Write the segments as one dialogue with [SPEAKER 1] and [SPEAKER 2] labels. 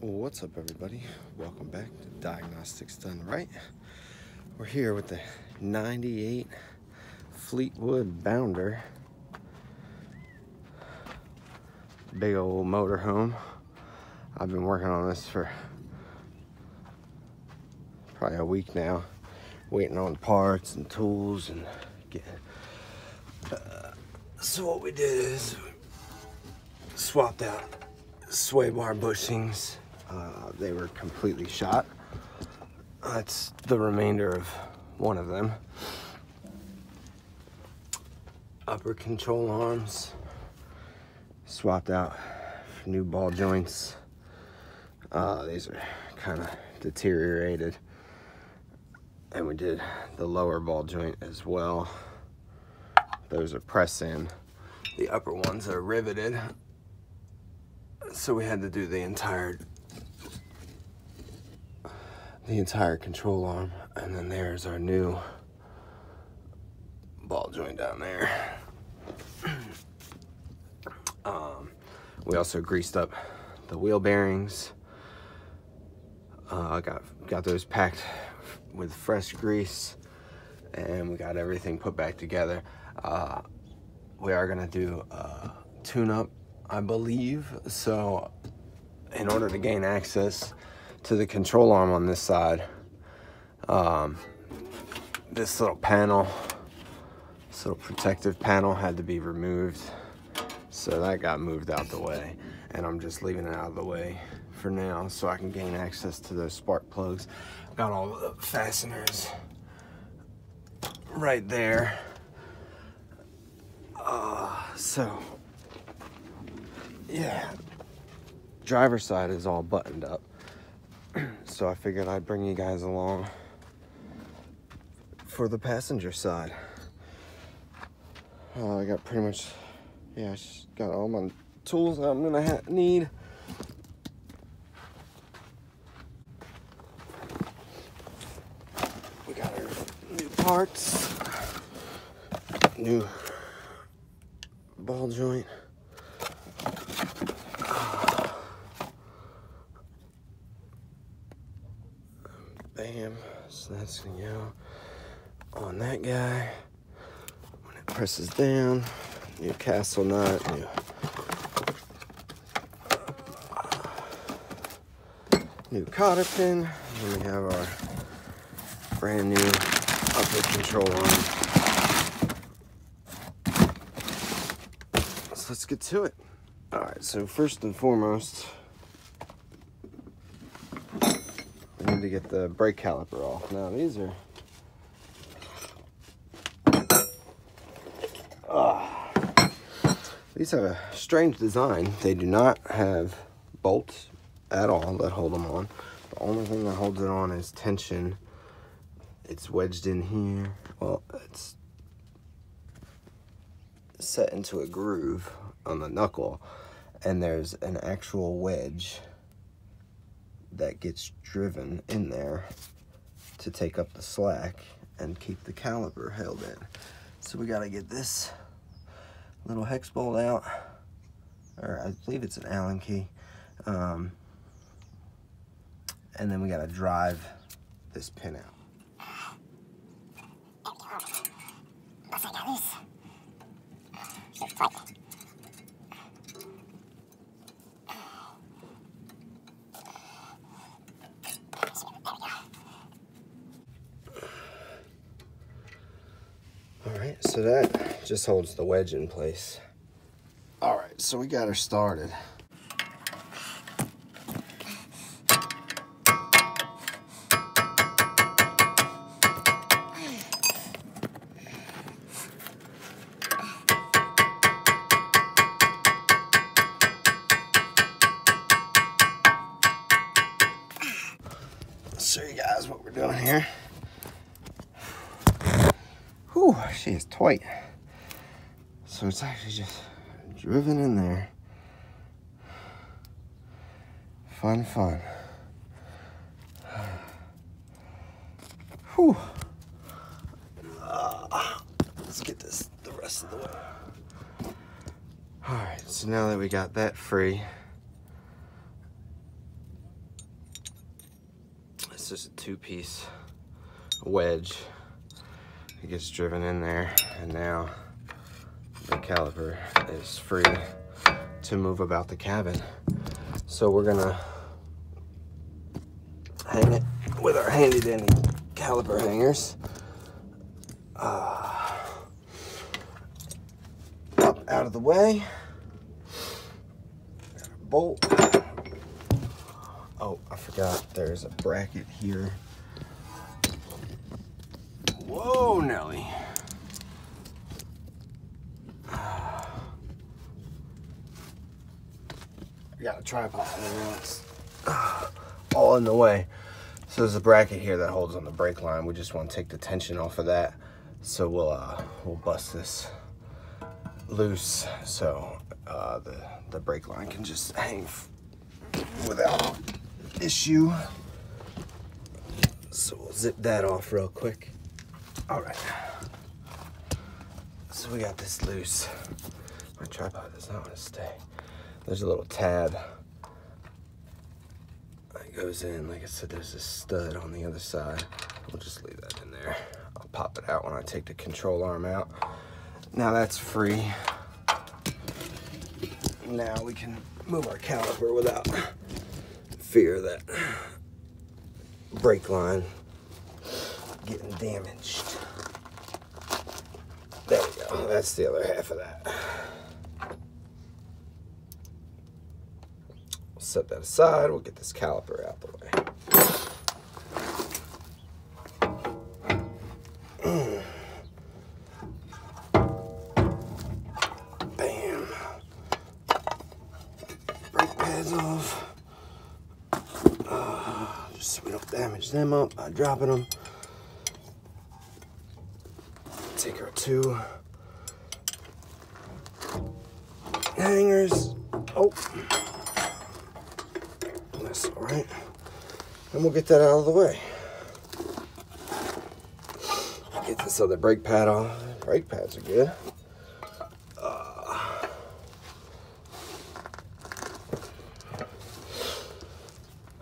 [SPEAKER 1] What's up, everybody? Welcome back to Diagnostics Done Right. We're here with the 98 Fleetwood Bounder. Big old motorhome. I've been working on this for probably a week now, waiting on parts and tools and getting. So what we did is swapped out sway bar bushings. They were completely shot. That's the remainder of one of them. Upper control arms swapped out for new ball joints. These are kind of deteriorated, and we did the lower ball joint as well. Those are press in. The upper ones are riveted, so we had to do the entire control arm. And then there's our new ball joint down there. We also greased up the wheel bearings. I got those packed with fresh grease, and we got everything put back together. We are gonna do a tune-up, I believe. So in order to gain access to the control arm on this side, this little panel, this little protective panel had to be removed. So that got moved out the way, and I'm just leaving it out of the way for now so I can gain access to those spark plugs. Got all the fasteners right there. So yeah, driver's side is all buttoned up. So I figured I'd bring you guys along for the passenger side. I got pretty much, I just got all my tools that I'm gonna need. We got our new parts, new ball joint. Bam, so that's gonna go on that guy. When it presses down, new castle nut, new cotter pin. And we have our brand new upper control arm. So let's get to it. All right, so first and foremost, we need to get the brake caliper off. Now these are these have a strange design. They do not have bolts at all that hold them on. The only thing that holds it on is tension. It's wedged in here. Well, it's set into a groove on the knuckle, and there's an actual wedge that gets driven in there to take up the slack and keep the caliper held in. So we gotta get this little hex bolt out, or I believe it's an Allen key, and then we gotta drive this pin out. Alright, so that just holds the wedge in place. Alright, so we got her started. I'll show you guys what we're doing here. Whew, she is tight. So it's actually just driven in there. Fun. Whew. Let's get this the rest of the way. All right, so now that we got that free, just a 2-piece wedge. It gets driven in there, and now the caliper is free to move about the cabin. So we're gonna hang it with our handy dandy caliper hangers up out of the way. Bolt. Oh, I forgot there's a bracket here. Whoa, Nelly. I got a tripod and now it's all in the way. So there's a bracket here that holds on the brake line. We just want to take the tension off of that. So we'll bust this loose so the brake line can just hang without issue. So we'll zip that off real quick. All right. So we got this loose. My tripod does not want to stay. There's a little tab that goes in. Like I said, there's a stud on the other side. We'll just leave that in there. I'll pop it out when I take the control arm out. Now that's free. Now we can move our caliper without fear of that brake line getting damaged. There we go. That's the other half of that. We'll set that aside. We'll get this caliper out the way. Bam. Brake pads off. Just so we don't damage them up by dropping them. Take our 2 hangers. Oh, that's all right. And we'll get that out of the way. Get this other brake pad off. Brake pads are good.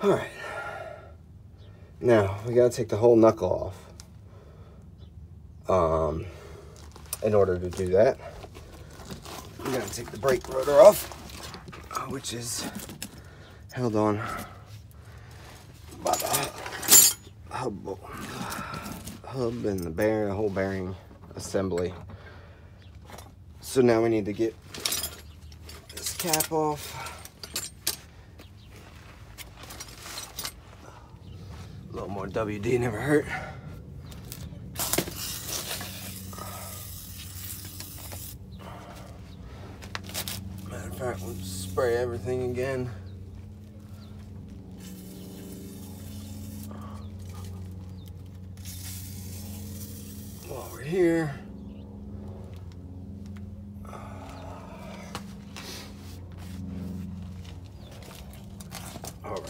[SPEAKER 1] All right. Now we gotta take the whole knuckle off. In order to do that, we're gonna take the brake rotor off, which is held on by the hub and the whole bearing assembly. So now we need to get this cap off. A little more WD never hurt. Matter of fact, we'll spray everything again. While we're here. All right.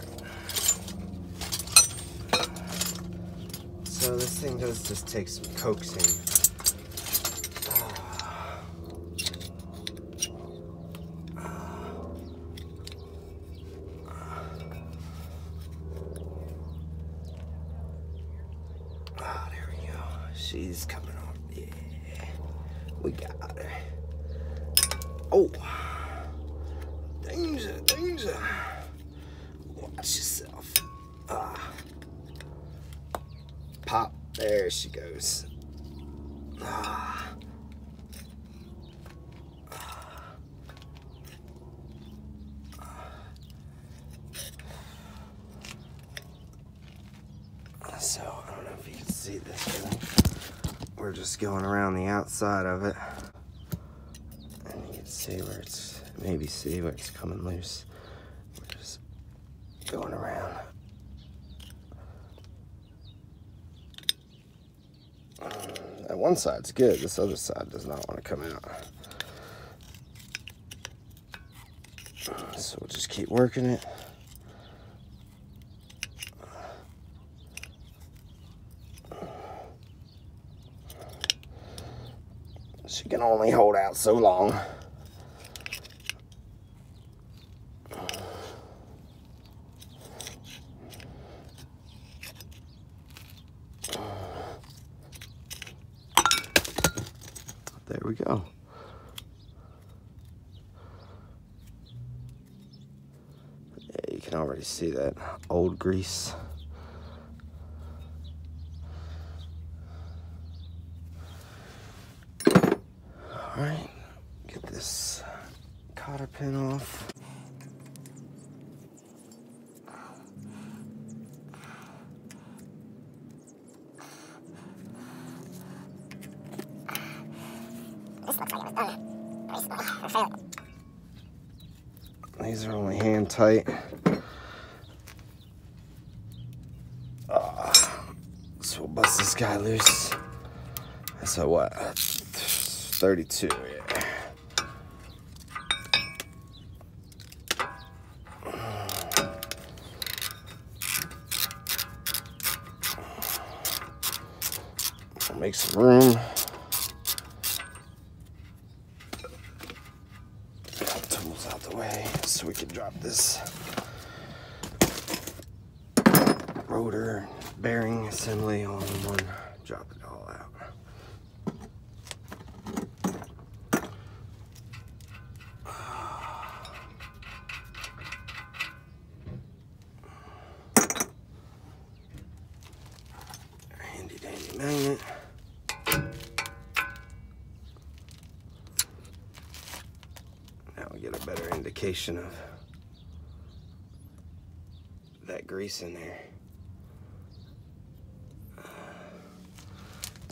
[SPEAKER 1] So this thing does just take some coaxing. There we go. She's coming off. Yeah, we got her. Oh, danger, danger. Watch yourself. Pop. There she goes. So, I don't know if you can see this, but we're just going around the outside of it. And you can see where it's, maybe see where it's coming loose. We're just going around. That one side's good, this other side does not want to come out. So we'll just keep working it. She can only hold out so long. we go. Yeah, you can already see that old grease. All right, get this cotter pin off. These are only hand tight. So we'll bust this guy loose. So what? 32, yeah. We'll make some room. Tools out the way so we can drop this rotor bearing assembly all in one. Drop it all out. Handy dandy magnet. Now we get a better indication of that grease in there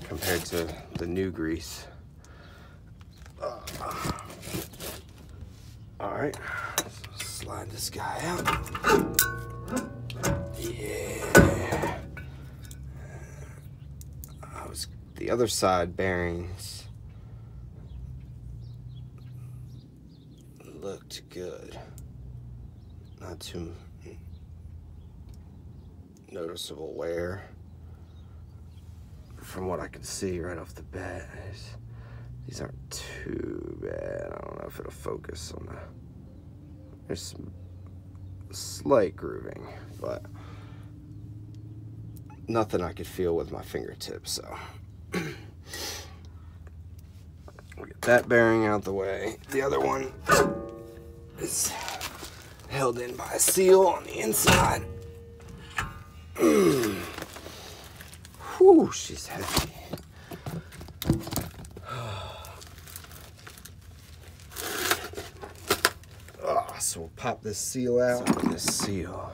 [SPEAKER 1] compared to the new grease. All right, slide this guy out. Yeah. The other side bearings looked good. Not too noticeable wear from what I can see right off the bat. These aren't too bad. I don't know if it'll focus on the, there's some slight grooving, but nothing I could feel with my fingertips. So we'll get that bearing out the way. The other one is held in by a seal on the inside. Whew, she's heavy. So we'll pop this seal out. So this seal.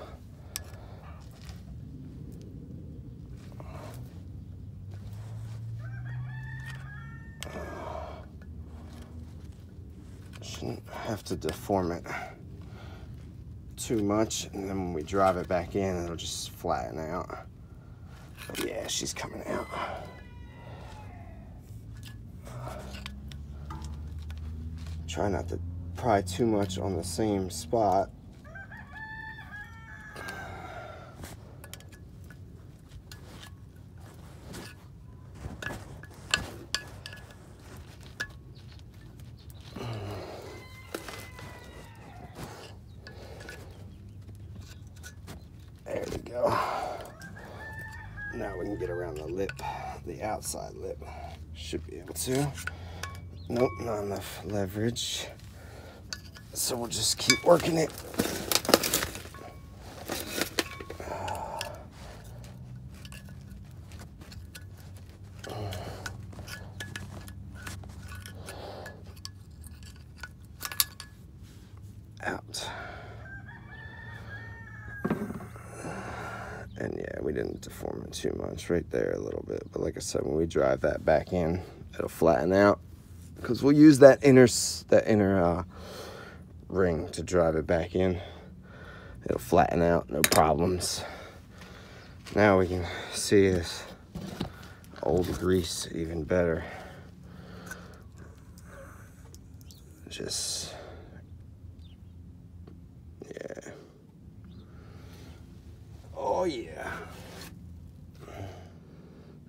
[SPEAKER 1] Shouldn't have to deform it too much, and then when we drive it back in, it'll just flatten out. But yeah, she's coming out. Try not to pry too much on the same spot. There we go. Now we can get around the lip, the outside lip. Should be able to. Nope, not enough leverage. So we'll just keep working it. Out. And yeah, we didn't deform it too much right there a little bit. But like I said, when we drive that back in, it'll flatten out. Because we'll use that inner ring to drive it back in. It'll flatten out, no problems. Now we can see this old grease even better. Just, yeah. Oh yeah.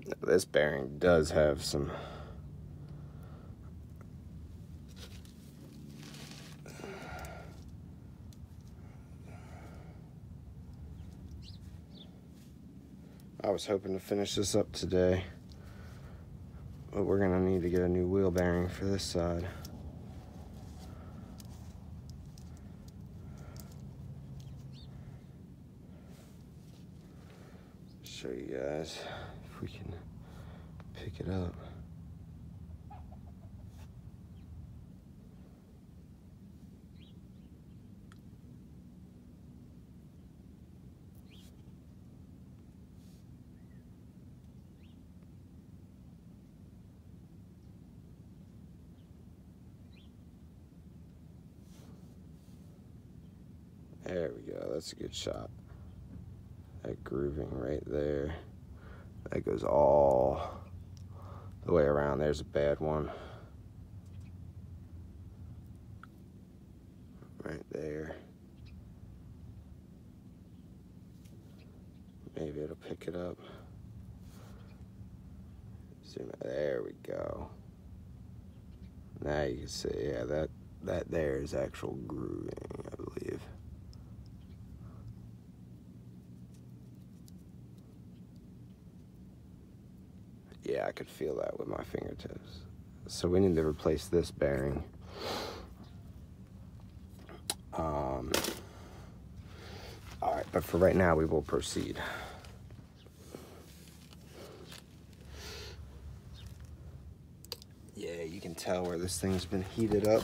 [SPEAKER 1] Now, this bearing does have some I was hoping to finish this up today, But we're gonna need to get a new wheel bearing for this side. Show you guys if we can pick it up. There we go, that's a good shot. That grooving right there. That goes all the way around. There's a bad one. Right there. Maybe it'll pick it up. Zoom out. There we go. Now you can see, yeah, that there is actual grooving, I believe. Yeah, I could feel that with my fingertips. So we need to replace this bearing. All right, but for right now, we will proceed. Yeah, you can tell where this thing's been heated up.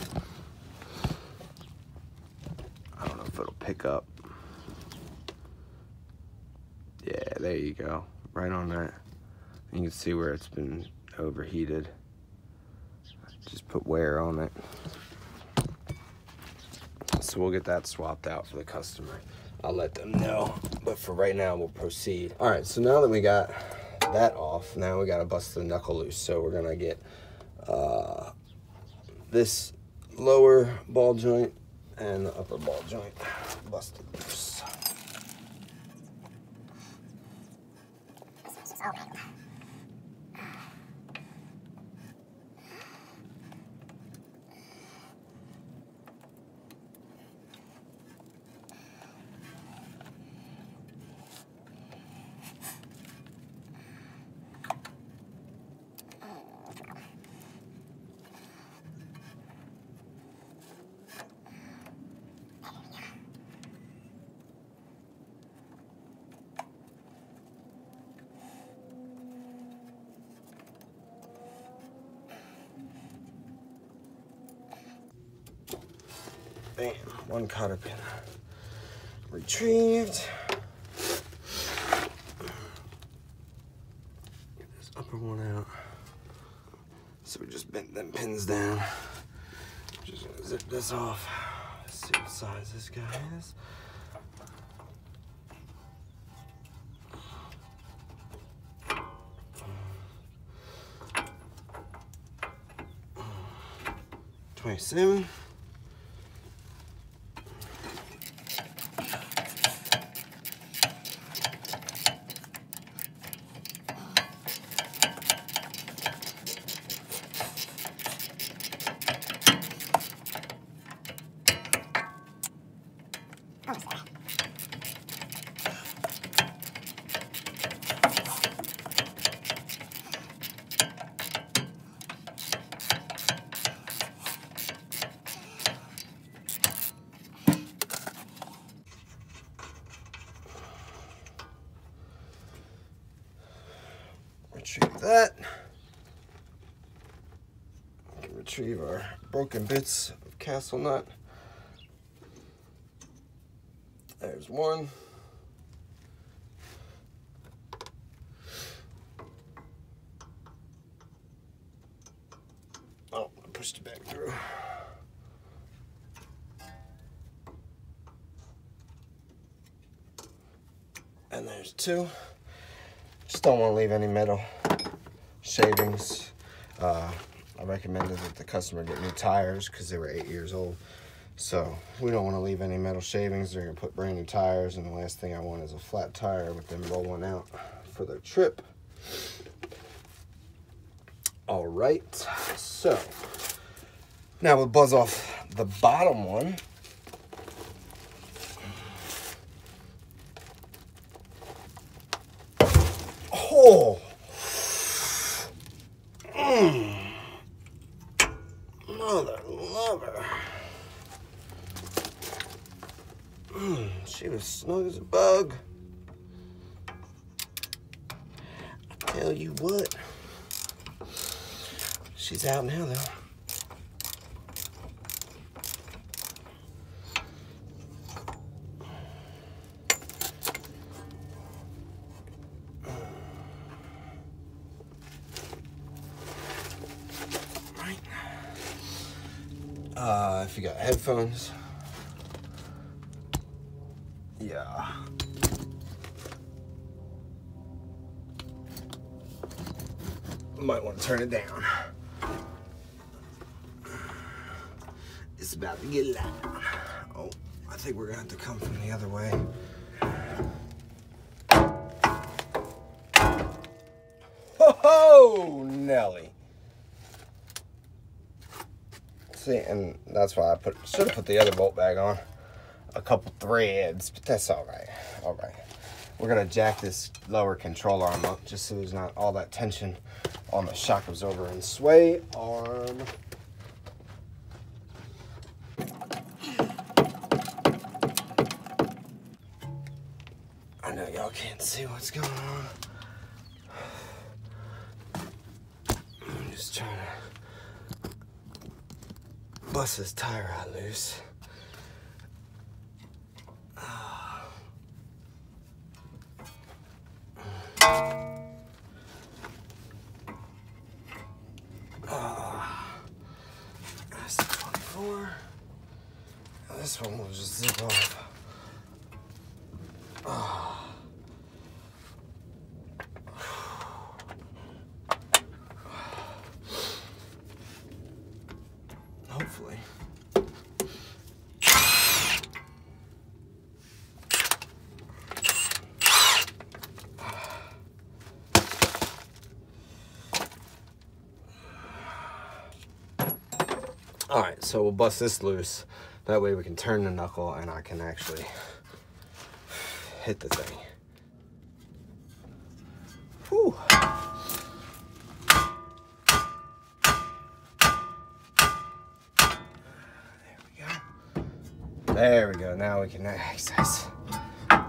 [SPEAKER 1] I don't know if it'll pick up. Yeah, there you go, right on that. You can see where it's been overheated. Just put wear on it. So we'll get that swapped out for the customer. I'll let them know, but for right now, we'll proceed. All right, so now that we got that off, now we gotta bust the knuckle loose. So we're gonna get this lower ball joint and the upper ball joint busted loose. Bam, one cotter pin retrieved. Get this upper one out. So we just bent them pins down. Just gonna zip this off. Let's see what size this guy is. $27. Retrieve that. We can retrieve our broken bits of castle nut. There's one. Oh, I pushed it back through. And there's two. Just don't want to leave any metal shavings. I recommended that the customer get new tires because they were 8 years old. So we don't want to leave any metal shavings. They're going to put brand new tires, and the last thing I want is a flat tire with them rolling out for their trip. All right, so now we'll buzz off the bottom one. Oh! She was snug as a bug. I tell you what. She's out now, though. If you got headphones, yeah. Might want to turn it down. It's about to get loud. Oh, I think we're gonna have to come from the other way. Ho-ho, Nelly. See, and that's why I should have put the other bolt back on. A couple threads, but that's all right. All right. We're gonna jack this lower control arm up just so there's not all that tension on the shock absorber and sway arm. I know y'all can't see what's going on. I'm just trying to bust this tire out loose. That's the 24. This one will just zip off. Hopefully. All right, so we'll bust this loose. That way we can turn the knuckle and I can actually hit the thing. Whew. There we go, now we can access. And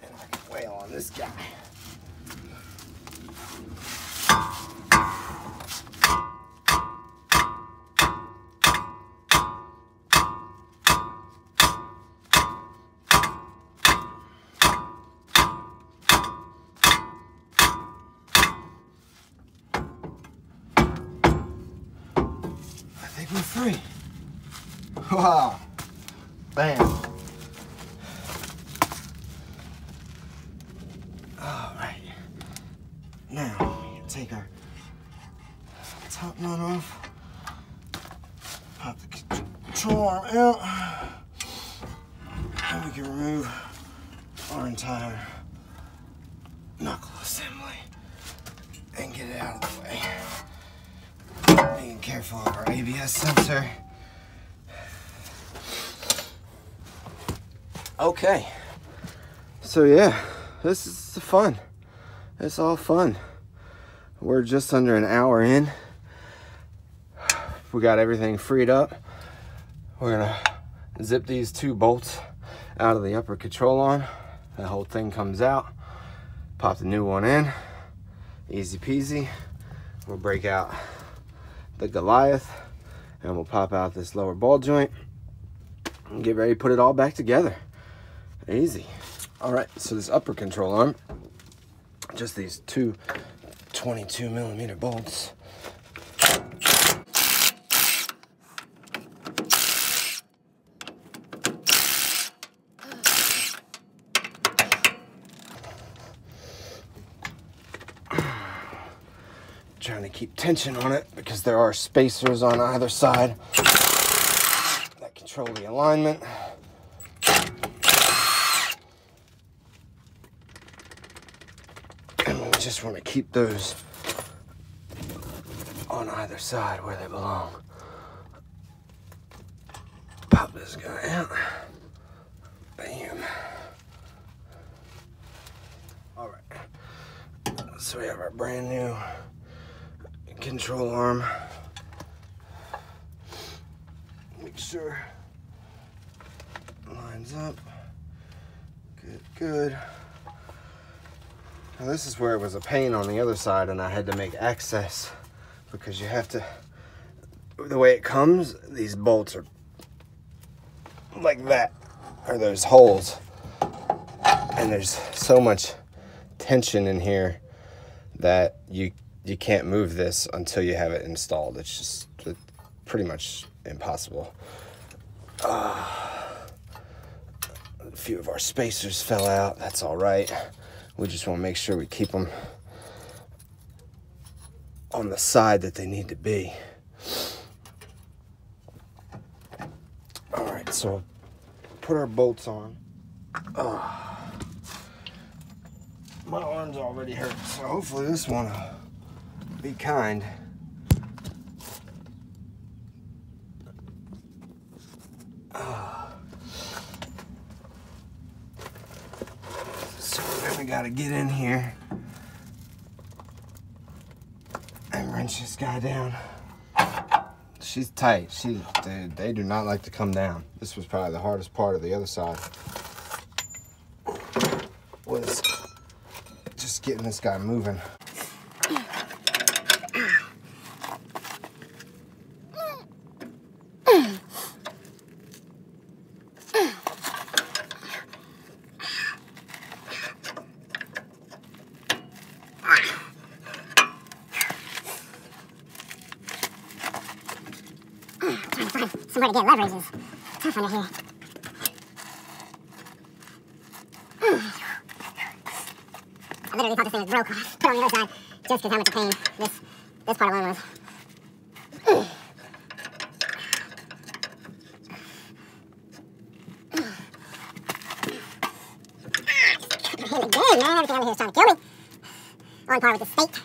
[SPEAKER 1] I can wail on this guy. I think we're free. Wow. Bam. All right. Now we can take our top nut off. Pop the control arm out. And we can remove our entire knuckle assembly and get it out of the way. Being careful of our ABS sensor. Okay, so yeah, this is fun. It's all fun. We're just under an hour in. We got everything freed up. We're gonna zip these two bolts out of the upper control arm. The whole thing comes out. Pop the new one in. Easy peasy. We'll break out the Goliath and we'll pop out this lower ball joint and get ready to put it all back together. Easy. All right, so this upper control arm, just these two 22mm bolts. Trying to keep tension on it because there are spacers on either side that control the alignment. And we just want to keep those on either side where they belong. Pop this guy out. Bam. All right. So we have our brand new control arm. Make sure Lines up. Good, good. Now this is where it was a pain on the other side, and I had to make access because you have to, the way it comes, these bolts are like that, or there's holes, and there's so much tension in here that you can't move this until you have it installed. It's just pretty much impossible. A few of our spacers fell out. That's all right. We just want to make sure we keep them on the side that they need to be. All right, so put our bolts on. My arm's already hurt, so hopefully this one will be kind. So we really got to get in here and wrench this guy down. She's tight. They do not like to come down. This was probably the hardest part of the other side. Was just getting this guy moving.
[SPEAKER 2] Somewhere to get leverage is tough under here. I literally thought this thing was broke. Put it on the other side just because how much a pain this part alone was. Dang, man, everything over here is trying to kill me. On par with the state.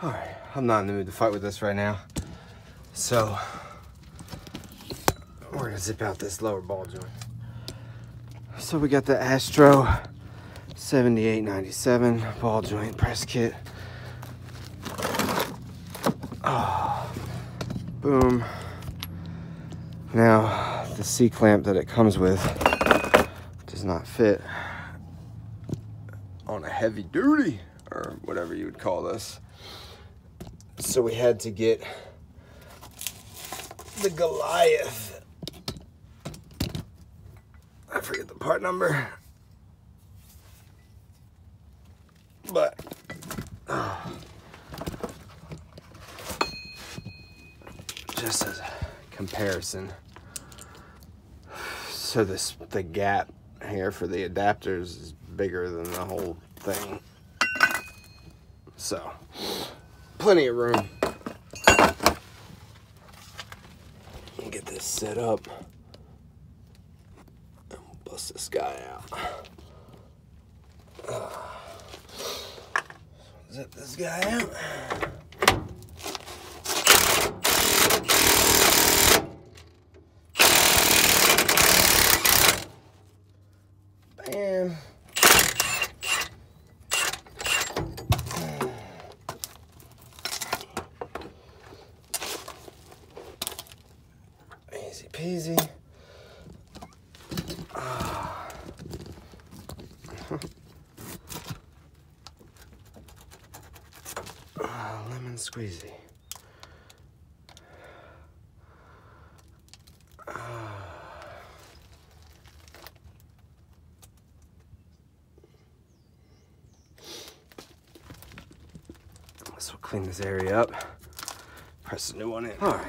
[SPEAKER 1] Alright, I'm not in the mood to fight with this right now. So, we're gonna zip out this lower ball joint. So we got the Astro 7897 ball joint press kit. Oh, boom. Now, the C-clamp that it comes with does not fit on a heavy duty, or whatever you would call this. So we had to get the Goliath. I forget the part number. But just as a comparison, so the gap here for the adapters is bigger than the whole thing. So plenty of room. Get this set up and we'll bust this guy out. Zip this guy out. Bam. Easy peasy. Lemon squeezy. This will clean this area up. Press a new one in. All right,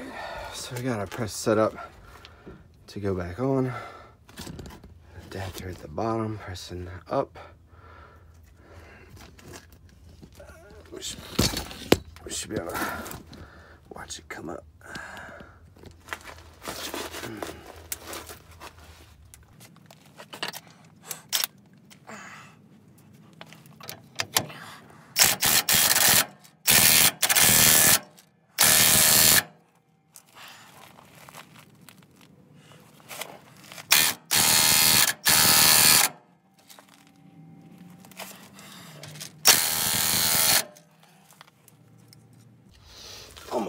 [SPEAKER 1] so we got our press set up to go back on. Adapter at the bottom, pressing up. We should be able to watch it come up.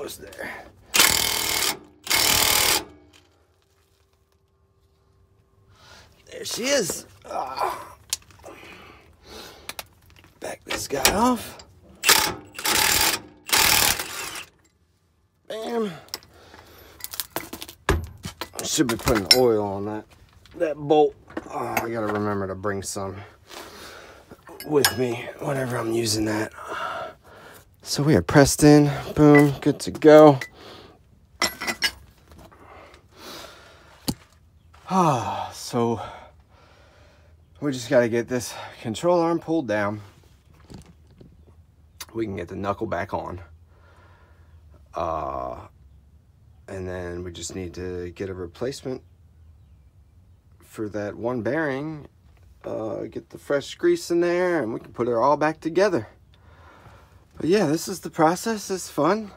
[SPEAKER 1] almost there. There she is. Back this guy off. Bam. I should be putting oil on that bolt. Oh, I gotta remember to bring some with me whenever I'm using that. So we are pressed in. Boom. Good to go. So we just got to get this control arm pulled down. We can get the knuckle back on. And then we just need to get a replacement for that one bearing. Get the fresh grease in there and we can put it all back together. But yeah, this is the process. It's fun.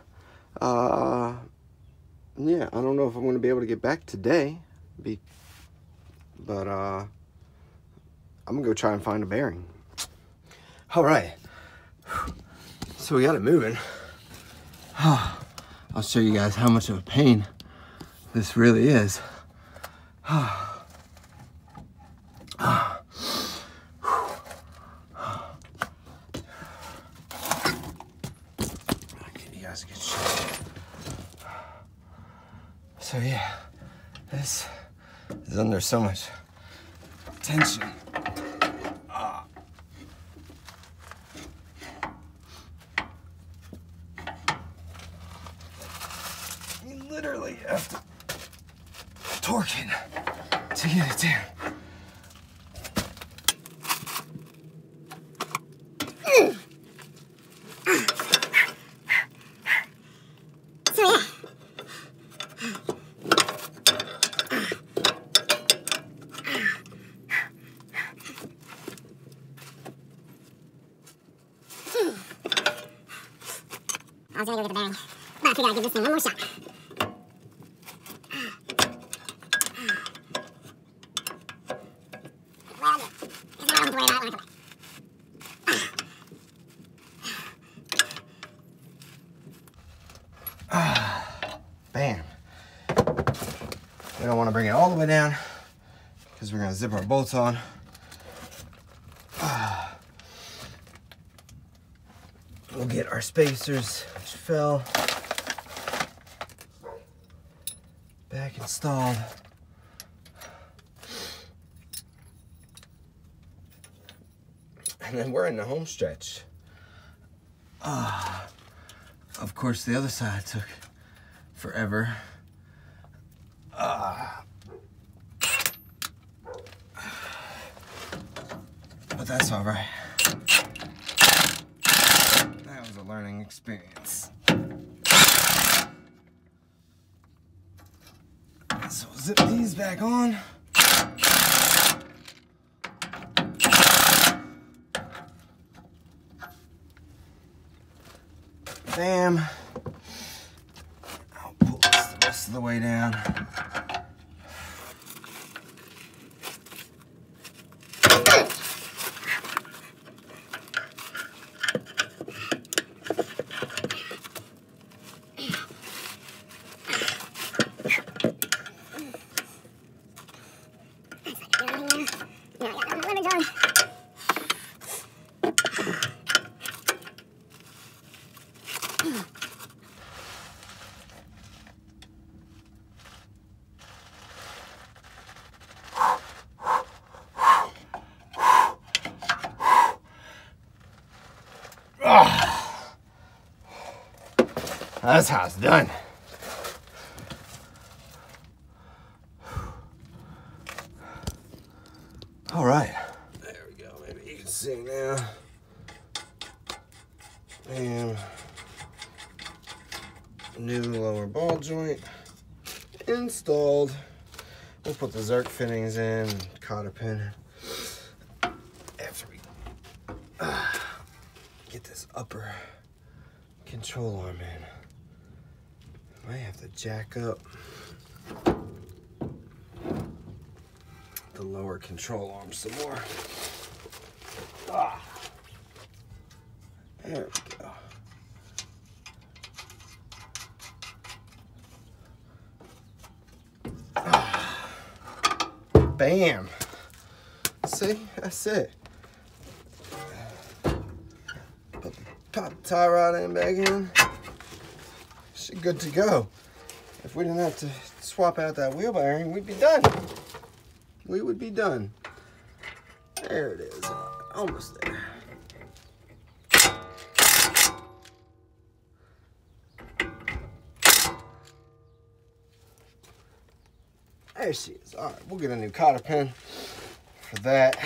[SPEAKER 1] Yeah, I don't know if I'm going to be able to get back today. But I'm gonna go try and find a bearing. All right, so we got it moving. I'll show you guys how much of a pain this really is. Give you guys a good shot. So yeah, this is under so much tension. You literally have to torque it to get it down.
[SPEAKER 2] I was gonna go get the bearing, but I figured I'd give this thing one more shot.
[SPEAKER 1] Bam. We don't want to bring it all the way down because we're going to zip our bolts on. We'll get our spacers, which fell, back installed. And then we're in the home stretch. Of course, the other side took forever. But that's all right. That was a learning experience. So we'll zip these back on. Bam. I'll pull this the rest of the way down. That's how it's done. All right. There we go. Maybe you can see now. And new lower ball joint installed. We'll put the Zerk fittings in, cotter pin. After we get this upper control arm in. Might have to jack up the lower control arm some more. There we go. Bam. See, that's it. Pop the tie rod in back in. She's good to go. If we didn't have to swap out that wheel bearing, we'd be done. We would be done. There it is, almost there. There she is. All right, we'll get a new cotter pin for that.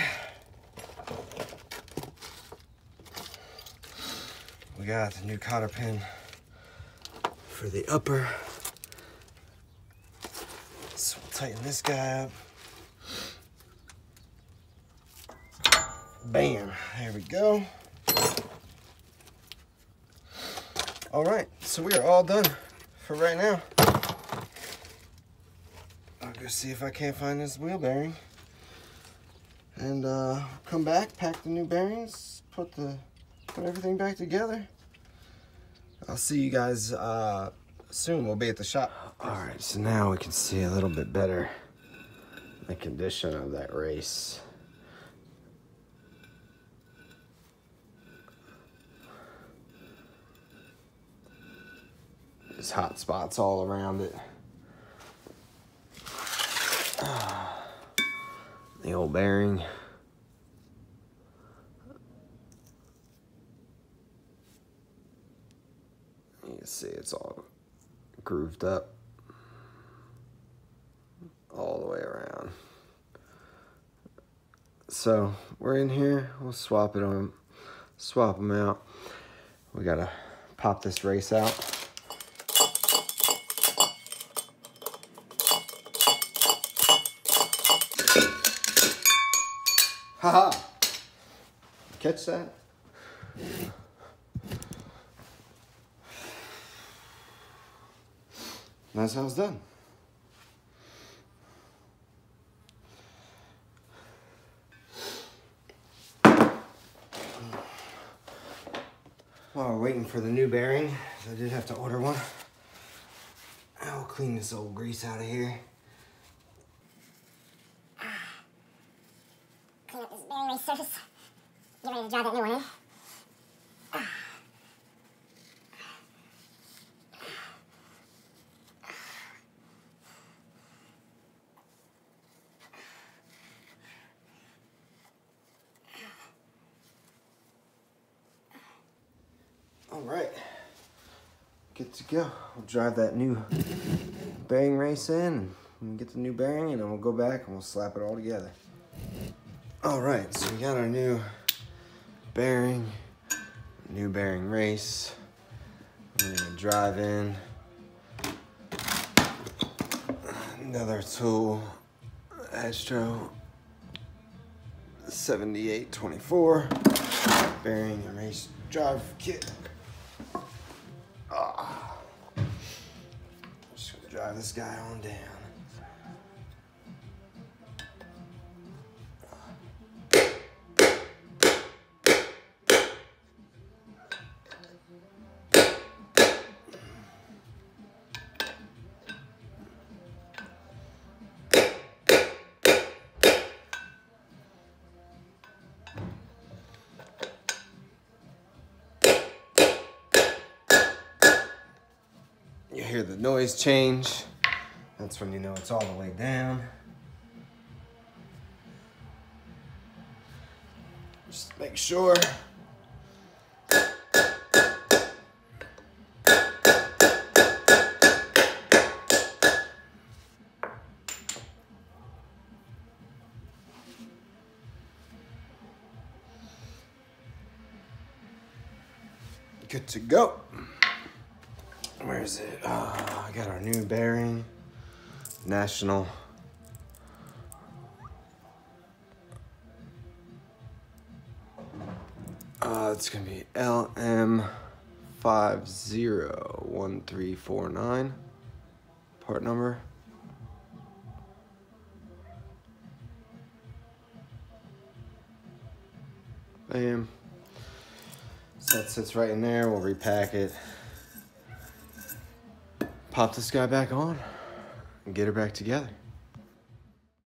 [SPEAKER 1] We got the new cotter pin for the upper. So we'll tighten this guy up. Bam, there we go. All right, so we are all done for right now. I'll go see if I can't find this wheel bearing. And come back, pack the new bearings, put everything back together. I'll see you guys soon. We'll be at the shop. All right, so now we can see a little bit better the condition of that race. There's hot spots all around it. The old bearing. You can see it's all grooved up all the way around. So we're in here. We'll swap them out. We gotta pop this race out. Haha! Catch that? That's how it's done. While we're waiting for the new bearing, I did have to order one. I'll clean this old grease out of here.
[SPEAKER 2] Clean up this bearing race surface. Get ready to drive that new one in.
[SPEAKER 1] All right, good to go. We'll drive that new bearing race in and get the new bearing, and then we'll go back and we'll slap it all together. All right, so we got our new bearing race. We're gonna drive in another tool, Astro 7824 bearing and race drive kit. Just gonna drive this guy on down. You hear the noise change. That's when you know it's all the way down. Just make sure. Good to go. Where is it? I got our new bearing, National. It's gonna be LM501349, part number. Bam. So that sits right in there. We'll repack it. Pop this guy back on and get her back together.